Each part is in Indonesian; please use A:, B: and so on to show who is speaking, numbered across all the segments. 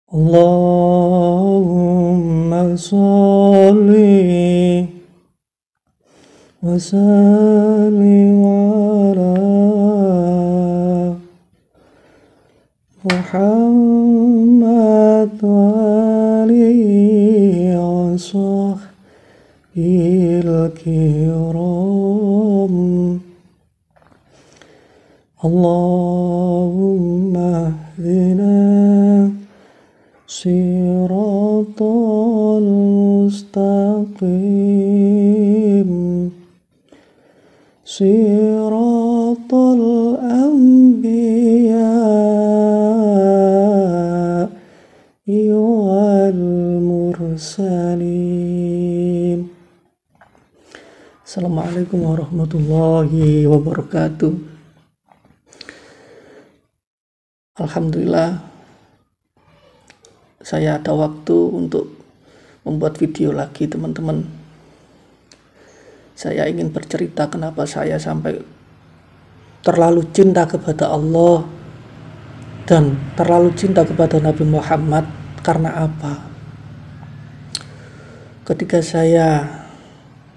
A: Allahumma sholli wa sallim ala Muhammad wa alihi wa sahbihi kiram. Allahumma hdina siratal mustaqim siratal anbiya wal mursalin. Assalamualaikum warahmatullahi wabarakatuh. Alhamdulillah, saya ada waktu untuk membuat video lagi, teman-teman. Saya ingin bercerita kenapa saya sampai terlalu cinta kepada Allah dan terlalu cinta kepada Nabi Muhammad. Karena apa? Ketika saya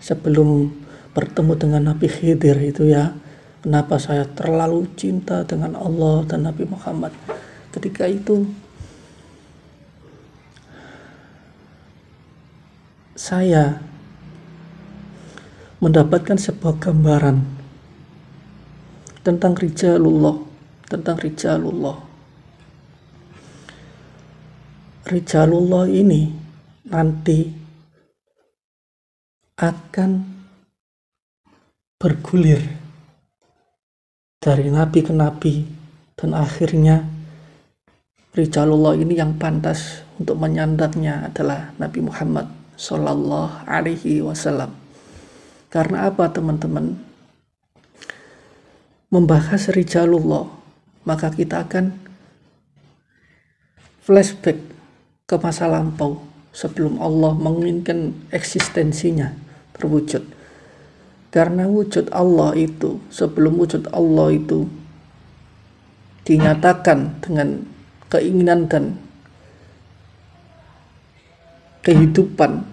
A: sebelum bertemu dengan Nabi Khidir itu ya, kenapa saya terlalu cinta dengan Allah dan Nabi Muhammad? Ketika itu saya mendapatkan sebuah gambaran tentang Rijalullah. Rijalullah ini nanti akan bergulir dari nabi ke nabi, dan akhirnya Rijalullah ini yang pantas untuk menyandarnya adalah Nabi Muhammad Sallallahu Alaihi Wasallam. Karena apa, teman-teman? Membahas Rijalullah, maka kita akan flashback ke masa lampau sebelum Allah menginginkan eksistensinya terwujud. Karena wujud Allah itu, sebelum wujud Allah itu dinyatakan dengan keinginan dan kehidupan,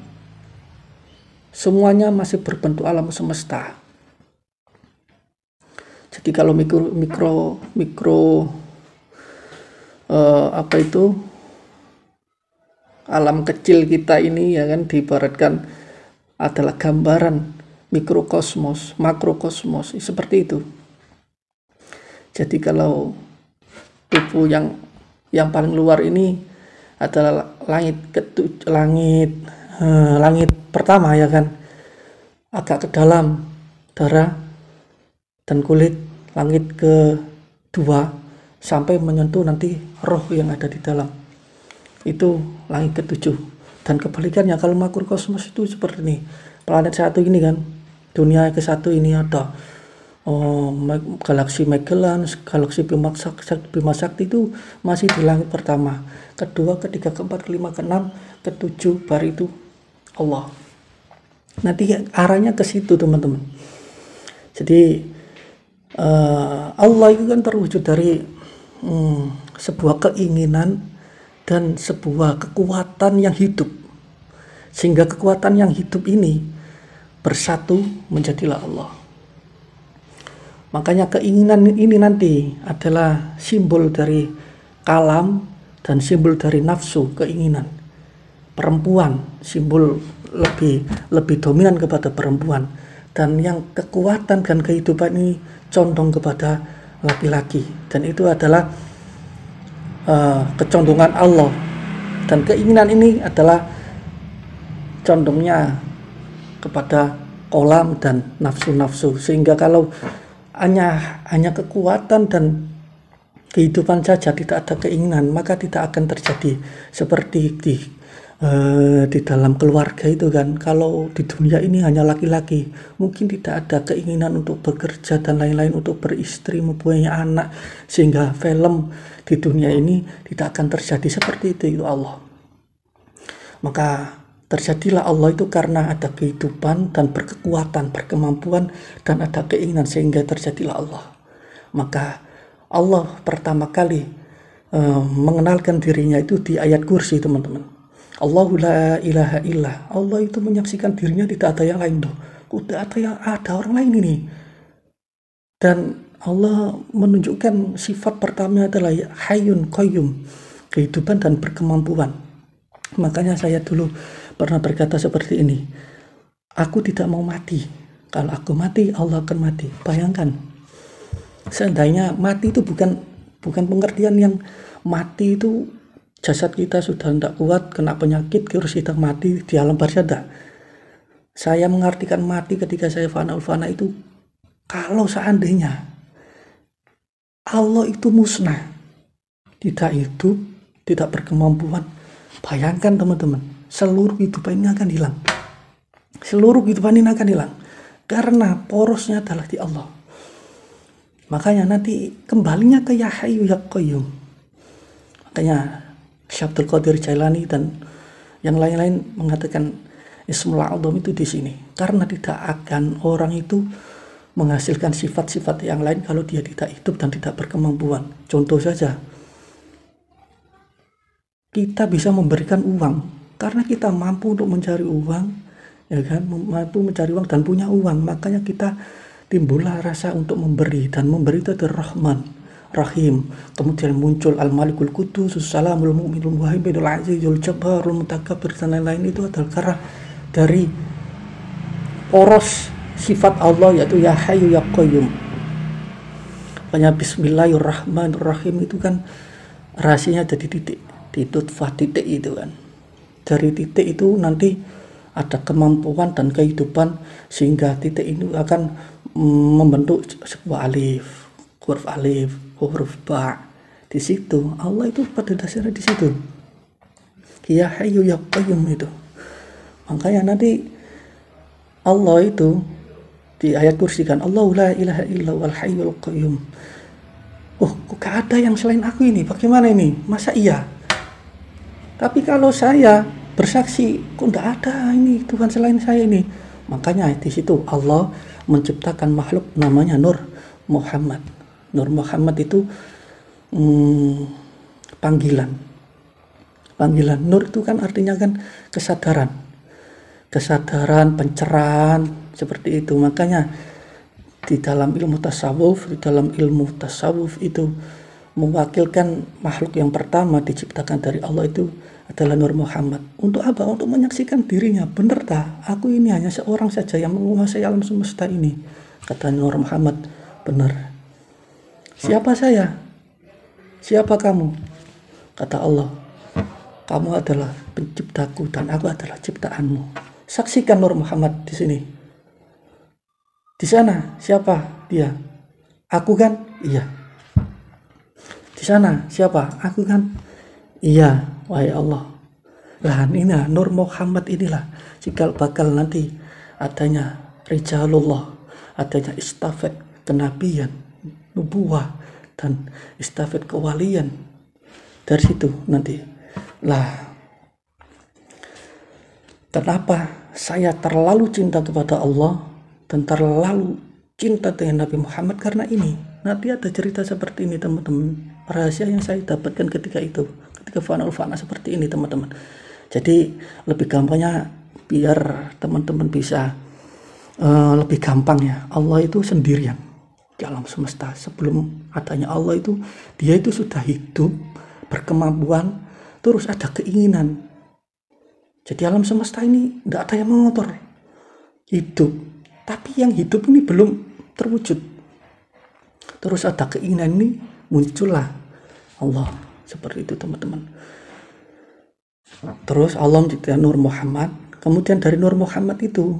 A: semuanya masih berbentuk alam semesta. Jadi kalau mikro alam kecil kita ini ya kan diibaratkan adalah gambaran mikrokosmos, makrokosmos, seperti itu. Jadi kalau tubuh yang paling luar ini adalah langit pertama ya kan, agak ke dalam darah dan kulit. Langit kedua sampai menyentuh nanti roh yang ada di dalam, itu langit ketujuh. Dan kebalikannya, kalau makrokosmos itu seperti ini, planet satu ini kan, dunia ke satu ini ada galaksi Magellan, galaksi Bima Sakti itu masih di langit pertama, kedua, ketiga, keempat, kelima, keenam, ketujuh, baru itu Allah. Nanti arahnya ke situ, teman-teman. Jadi Allah itu kan terwujud dari sebuah keinginan dan sebuah kekuatan yang hidup, sehingga kekuatan yang hidup ini bersatu menjadilah Allah. Makanya keinginan ini nanti adalah simbol dari kalam dan simbol dari nafsu, keinginan. Perempuan simbol lebih dominan kepada perempuan, dan yang kekuatan dan kehidupan ini condong kepada laki-laki, dan itu adalah kecondongan Allah. Dan keinginan ini adalah condongnya kepada kolam dan nafsu-nafsu, sehingga kalau hanya kekuatan dan kehidupan saja, tidak ada keinginan, maka tidak akan terjadi seperti di dalam keluarga itu kan. Kalau di dunia ini hanya laki-laki, mungkin tidak ada keinginan untuk bekerja dan lain-lain, untuk beristri, mempunyai anak, sehingga film di dunia ini tidak akan terjadi seperti itu Allah. Maka terjadilah Allah itu karena ada kehidupan dan berkekuatan, berkemampuan, dan ada keinginan, sehingga terjadilah Allah. Maka Allah pertama kali mengenalkan dirinya itu di ayat kursi, teman-teman. Allahu la ilaha illah. Allah itu menyaksikan dirinya tidak ada yang lain. Udah ada orang lain ini. Dan Allah menunjukkan sifat pertama adalah Hayyun Qayyum, kehidupan dan berkemampuan. Makanya saya dulu pernah berkata seperti ini, aku tidak mau mati. Kalau aku mati, Allah akan mati. Bayangkan, seandainya mati itu bukan pengertian yang mati itu jasad kita sudah tidak kuat, kena penyakit, terus kita mati di alam barzah. Saya mengartikan mati ketika saya fana itu, kalau seandainya Allah itu musnah, tidak hidup, tidak berkemampuan, bayangkan teman-teman, seluruh kehidupan ini akan hilang. Seluruh kehidupan ini akan hilang, karena porosnya adalah di Allah. Makanya nanti kembalinya ke Ya Hayyu Ya Qayyum. Makanya Syekh Abdul Qadir Jailani dan yang lain-lain mengatakan Ismul A'zam itu di sini, karena tidak akan orang itu menghasilkan sifat-sifat yang lain kalau dia tidak hidup dan tidak berkemampuan. Contoh saja, kita bisa memberikan uang karena kita mampu untuk mencari uang, ya kan, mampu mencari uang dan punya uang, makanya kita timbullah rasa untuk memberi, dan memberi itu adalah Rahman Rahim. Kemudian muncul Al-Malikul Qudus, Salamul Mu'minul Muhaiminul Azizul Jabbarul Mutakabbir dan lain-lain. Itu adalah karena dari poros sifat Allah, yaitu Ya Hayyu Ya Qayyum. Makanya Bismillahirrahmanirrahim itu kan rahasianya ada di titik, di nutfah titik itu kan. Dari titik itu nanti ada kemampuan dan kehidupan, sehingga titik ini akan membentuk sebuah huruf ba. Di situ Allah itu pada dasarnya di situ. Ya Hayyu Ya Qayyum itu. Makanya nanti Allah itu di ayat kursi kan, Allahu la ilaha illa wal hayyul qayyum. Oh, kok gak ada yang selain aku ini? Bagaimana ini? Masa iya? Tapi kalau saya bersaksi, kok gak ada ini Tuhan selain saya ini? Makanya di situ Allah menciptakan makhluk namanya Nur Muhammad. Nur Muhammad itu panggilan. Nur itu kan artinya kan kesadaran, pencerahan, seperti itu. Makanya di dalam ilmu tasawuf itu mewakilkan makhluk yang pertama diciptakan dari Allah itu adalah Nur Muhammad. Untuk apa? Untuk menyaksikan dirinya. Benar tak? Aku ini hanya seorang saja yang menguasai alam semesta ini. Kata Nur Muhammad, benar. Siapa saya? Siapa kamu? Kata Allah, kamu adalah penciptaku dan aku adalah ciptaanmu. Saksikan Nur Muhammad di sini. Di sana siapa dia? Aku kan? Iya. Di sana siapa? Aku kan? Iya. Wahai Allah. Lah ini Nur Muhammad inilah cikal bakal nanti adanya rijalullah, adanya istafet kenabian, nubuah dan istafet kewalian. Dari situ nanti. Lah, kenapa saya terlalu cinta kepada Allah dan terlalu cinta dengan Nabi Muhammad? Karena ini. Nanti ada cerita seperti ini, teman-teman. Rahasia yang saya dapatkan ketika fana seperti ini, teman-teman. Jadi lebih gampangnya biar teman-teman bisa lebih gampang ya. Allah itu sendirian di alam semesta. Sebelum adanya Allah itu, dia itu sudah hidup, berkemampuan, terus ada keinginan. Jadi alam semesta ini tidak ada yang mengotor, hidup. Tapi yang hidup ini belum terwujud. Terus ada keinginan ini, muncullah Allah. Seperti itu, teman-teman. Terus Allah menciptakan Nur Muhammad. Kemudian dari Nur Muhammad itu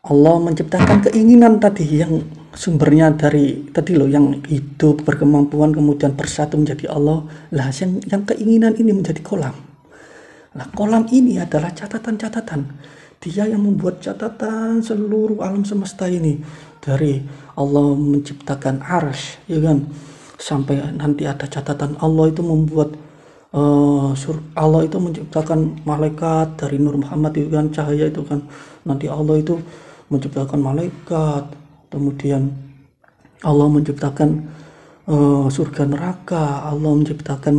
A: Allah menciptakan keinginan tadi yang sumbernya dari tadi loh, yang hidup, berkemampuan, kemudian bersatu menjadi Allah. Lah yang keinginan ini menjadi kolam. Nah, kolam ini adalah catatan-catatan. Dia yang membuat catatan seluruh alam semesta ini. Dari Allah menciptakan arsy, ya kan? Sampai nanti ada catatan Allah itu membuat Allah itu menciptakan malaikat dari Nur Muhammad itu kan, cahaya itu kan. Nanti Allah itu menciptakan malaikat. Kemudian Allah menciptakan surga neraka, Allah menciptakan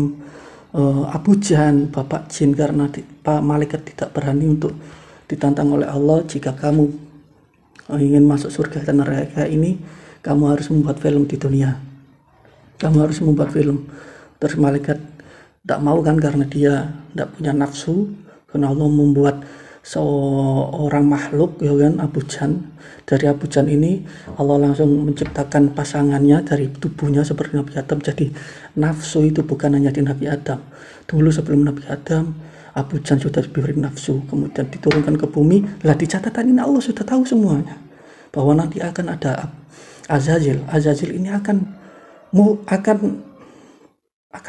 A: Abu Jan, bapak jin, karena malaikat tidak berani untuk ditantang oleh Allah. Jika kamu ingin masuk surga dan neraka ini, kamu harus membuat film di dunia, kamu harus membuat film. Terus malaikat tidak mau kan, karena dia tidak punya nafsu, karena Allah membuat seorang makhluk ya kan, Abu Jan. Dari Abu Jan ini Allah langsung menciptakan pasangannya dari tubuhnya seperti Nabi Adam. Jadi nafsu itu bukan hanya di Nabi Adam. Dulu sebelum Nabi Adam, Abu Jan sudah diberi nafsu, kemudian diturunkan ke bumi. Lah di catatan ini Allah sudah tahu semuanya, bahwa nanti akan ada Azazil. Azazil ini akan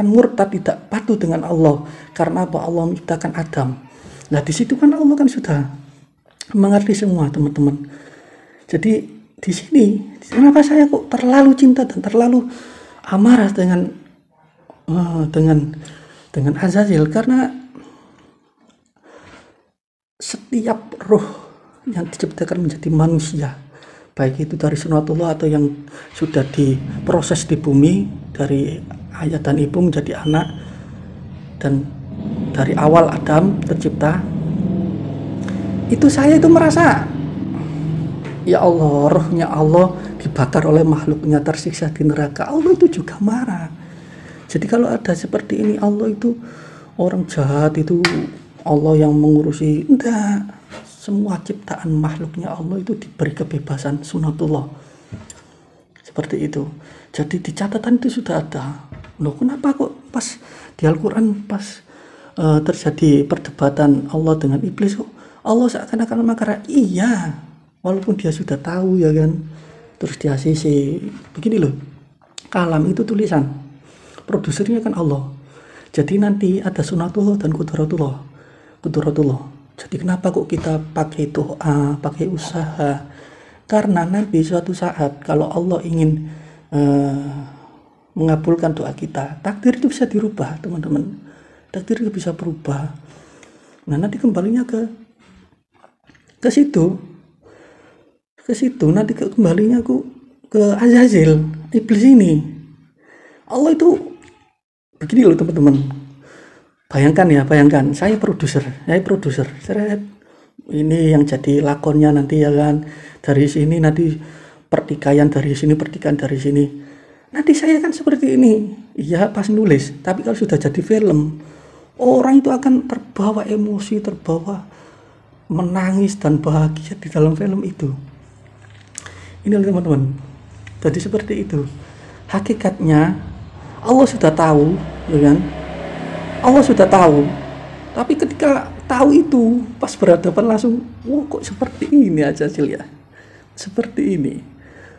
A: murtad, tidak patuh dengan Allah, karena apa? Allah menciptakan Adam. Nah di situ kan Allah kan sudah mengerti semua, teman-teman. Jadi di sini kenapa saya kok terlalu cinta dan terlalu amarah dengan Azazil, karena setiap roh yang diciptakan menjadi manusia, baik itu dari sunatullah atau yang sudah diproses di bumi dari ayah dan ibu menjadi anak, dan dari awal Adam tercipta, itu saya itu merasa ya Allah, rohnya Allah dibakar oleh makhluknya, tersiksa di neraka. Allah itu juga marah. Jadi kalau ada seperti ini, Allah itu orang jahat, itu Allah yang mengurusi. Enggak, semua ciptaan makhluknya Allah itu diberi kebebasan sunatullah, seperti itu. Jadi di catatan itu sudah ada. Loh, kenapa kok pas di Al-Quran pas terjadi perdebatan Allah dengan iblis, kok Allah seakan-akan makar? Iya, walaupun dia sudah tahu ya kan. Terus dia sisi begini loh, kalam itu tulisan, produsernya kan Allah. Jadi nanti ada sunatullah dan kudratullah. Jadi kenapa kok kita pakai doa, pakai usaha? Karena nanti suatu saat kalau Allah ingin mengabulkan doa kita, takdir itu bisa dirubah, teman-teman. Takdir itu bisa berubah. Nah nanti kembalinya ke situ nanti kembalinya ke Azazil, iblis ini. Allah itu begini loh, teman-teman. Bayangkan saya produser. Ini yang jadi lakonnya nanti ya kan. Dari sini nanti pertikaian dari sini. Nanti saya kan seperti ini. Iya pas nulis, tapi kalau sudah jadi film, orang itu akan terbawa emosi, terbawa menangis dan bahagia di dalam film itu. Ini loh teman-teman. Jadi seperti itu. Hakikatnya Allah sudah tahu, ya kan? Allah sudah tahu. Tapi ketika tahu itu, pas berhadapan langsung, kok seperti ini aja ya. Seperti ini.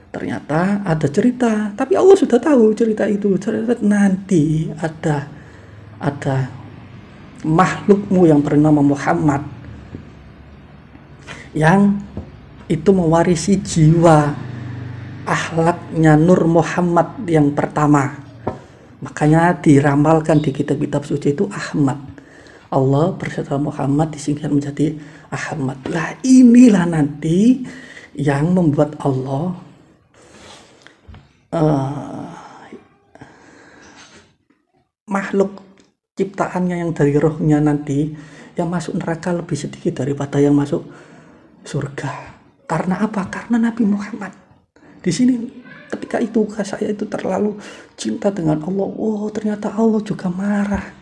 A: Ternyata ada cerita, tapi Allah sudah tahu cerita itu. Cerita nanti ada makhlukmu yang bernama Muhammad, yang itu mewarisi jiwa akhlaknya Nur Muhammad yang pertama. Makanya diramalkan di kitab-kitab suci itu Ahmad. Allah berserta Muhammad disingkat menjadi Ahmad. Lah inilah nanti yang membuat Allah makhluk ciptaannya yang dari rohnya nanti yang masuk neraka lebih sedikit daripada yang masuk surga. Karena apa? Karena Nabi Muhammad. Di sini ketika itu saya itu terlalu cinta dengan Allah. Oh ternyata Allah juga marah.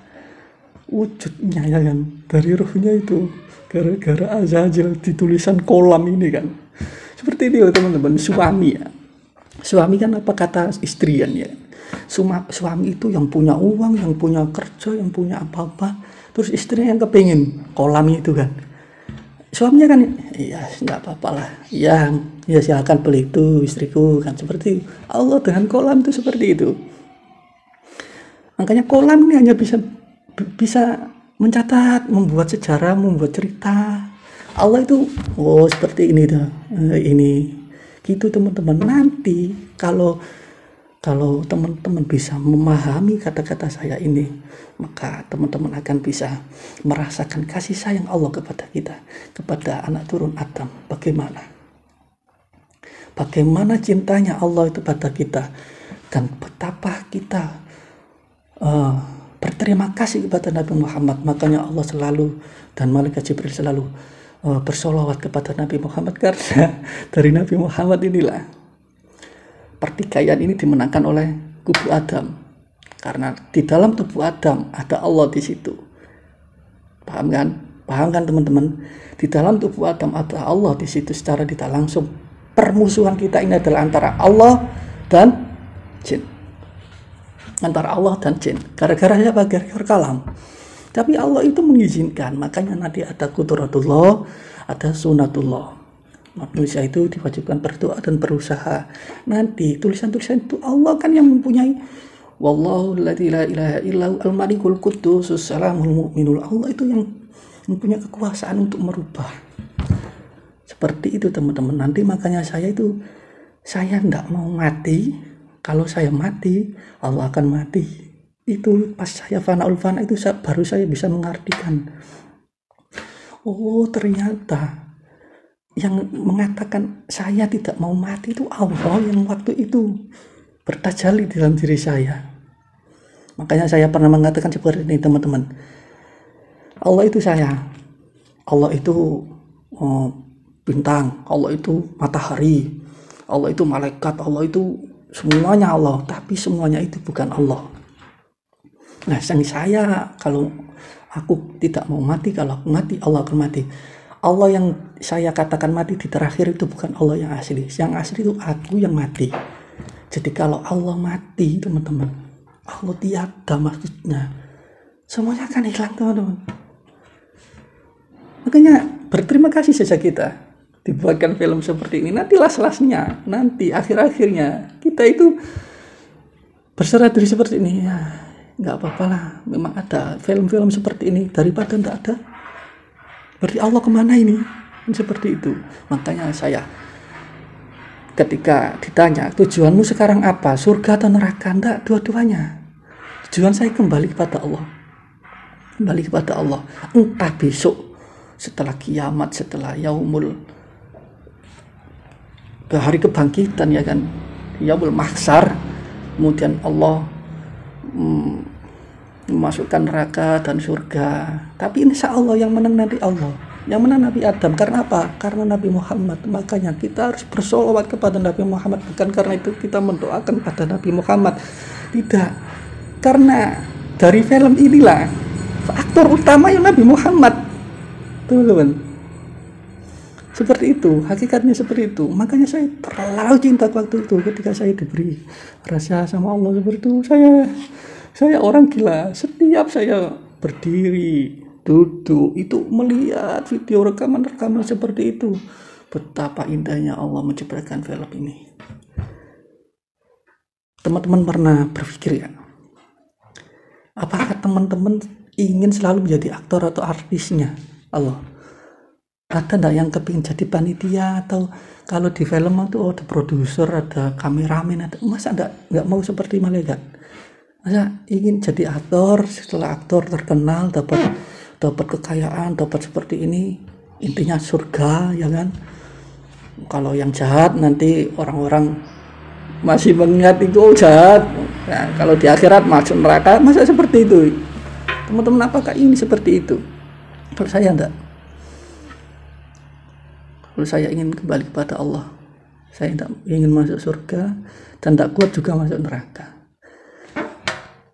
A: Wujudnya ya kan, dari rohnya itu gara-gara Azazil di tulisan kolam ini kan. Seperti ini loh teman-teman. Suami kan apa kata istri kan ya. Suami itu yang punya uang, yang punya kerja, yang punya apa-apa. Terus istrinya yang kepingin kolam itu kan. Suaminya kan, ya nggak apa-apa lah. Ya silakan beli itu istriku kan. Seperti Allah dengan kolam itu seperti itu. Makanya kolam ini hanya bisa mencatat, membuat sejarah, membuat cerita. Allah itu, seperti ini tuh, ini. Gitu teman-teman. Nanti kalau teman-teman bisa memahami kata-kata saya ini, maka teman-teman akan bisa merasakan kasih sayang Allah kepada kita, kepada anak turun Adam. Bagaimana cintanya Allah itu pada kita. dan betapa kita berterima kasih kepada Nabi Muhammad. Makanya Allah selalu dan malaikat Jibril selalu bersolawat kepada Nabi Muhammad, karena dari Nabi Muhammad inilah pertikaian ini dimenangkan oleh kubu Adam, karena di dalam tubuh Adam ada Allah di situ. Paham kan teman-teman? Di dalam tubuh Adam ada Allah di situ secara tidak langsung. Permusuhan kita ini adalah antara Allah dan jin. Antara Allah dan jin. Gara-gara siapa? Gara-gara kalam. Tapi Allah itu mengizinkan. Makanya nanti ada qudratullah, ada sunatullah. Manusia itu diwajibkan berdoa dan berusaha. Nanti tulisan-tulisan itu Allah kan yang mempunyai. Wallahu la ilaha illa al-malikul quddus salamul mu'minul. Allah itu yang mempunyai kekuasaan untuk merubah. Seperti itu teman-teman. Nanti makanya saya tidak mau mati. Kalau saya mati, Allah akan mati. Itu pas saya fana'ul fana itu baru saya bisa mengartikan. Oh, ternyata yang mengatakan saya tidak mau mati itu Allah yang waktu itu bertajalli dalam diri saya. Makanya saya pernah mengatakan seperti ini teman-teman. Allah itu saya. Allah itu bintang. Allah itu matahari. Allah itu malaikat. Allah itu semuanya Allah. Tapi semuanya itu bukan Allah. Nah, saya kalau aku tidak mau mati, kalau aku mati Allah akan mati. Allah yang saya katakan mati di terakhir itu bukan Allah yang asli. Yang asli itu aku yang mati. Jadi kalau Allah mati teman-teman, Allah tiada maksudnya, semuanya akan hilang teman-teman. Makanya berterima kasih saja kita dibuatkan film seperti ini. Nanti las-lasnya, nanti akhir-akhirnya kita itu berserah diri seperti ini. Ya, nggak apa-apa lah, memang ada film-film seperti ini daripada tidak ada. Berarti Allah kemana ini? Seperti itu. Makanya saya ketika ditanya tujuanmu sekarang apa, surga atau neraka, enggak, dua-duanya. Tujuan saya kembali kepada Allah. Kembali kepada Allah. Entah besok setelah kiamat, setelah yaumul, ke hari kebangkitan ya kan, yaumul mahsyar, kemudian Allah memasukkan neraka dan surga. Tapi insya Allah yang menang nanti Allah, yang menang Nabi Adam. Karena apa? Karena Nabi Muhammad. Makanya kita harus bersolawat kepada Nabi Muhammad. Bukan karena itu kita mendoakan pada Nabi Muhammad, tidak. Karena dari film inilah aktor utama yang Nabi Muhammad, teman-teman. Seperti itu, hakikatnya seperti itu. Makanya saya terlalu cinta waktu itu ketika saya diberi rasa sama Allah seperti itu. Saya orang gila. Setiap saya berdiri, duduk, itu melihat video rekaman-rekaman seperti itu. Betapa indahnya Allah menciptakan film ini. Teman-teman pernah berpikir ya, apakah teman-teman ingin selalu menjadi aktor atau artisnya Allah? Ada enggak yang kepingin jadi panitia? Atau kalau di film itu ada produser, ada kameramen, masa enggak mau seperti malaikat? Masa ingin jadi aktor, setelah aktor terkenal, dapat kekayaan, dapat seperti ini, intinya surga ya kan? Kalau yang jahat nanti orang-orang masih mengingat itu jahat. Nah, kalau di akhirat masuk neraka, masa seperti itu? Teman-teman, apakah ini seperti itu? Kalau saya enggak. Kalau saya ingin kembali kepada Allah, saya tidak ingin masuk surga dan tidak kuat juga masuk neraka.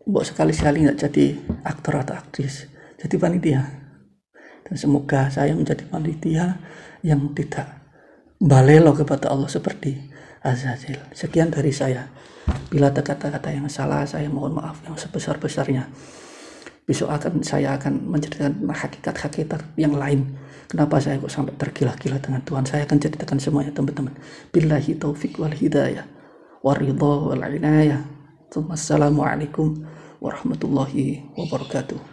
A: Buat sekali-sekali nggak jadi aktor atau aktris, jadi panitia. Dan semoga saya menjadi panitia yang tidak balelo kepada Allah seperti Azazil. Sekian dari saya. Bila ada kata-kata yang salah, saya mohon maaf yang sebesar-besarnya. Besok saya akan menceritakan hakikat-hakikat yang lain. Kenapa saya kok sampai tergila-gila dengan Tuhan? Saya akan ceritakan semuanya teman-teman. Billahi taufiq wal hidayah waridha wal inayah. Assalamualaikum warahmatullahi wabarakatuh.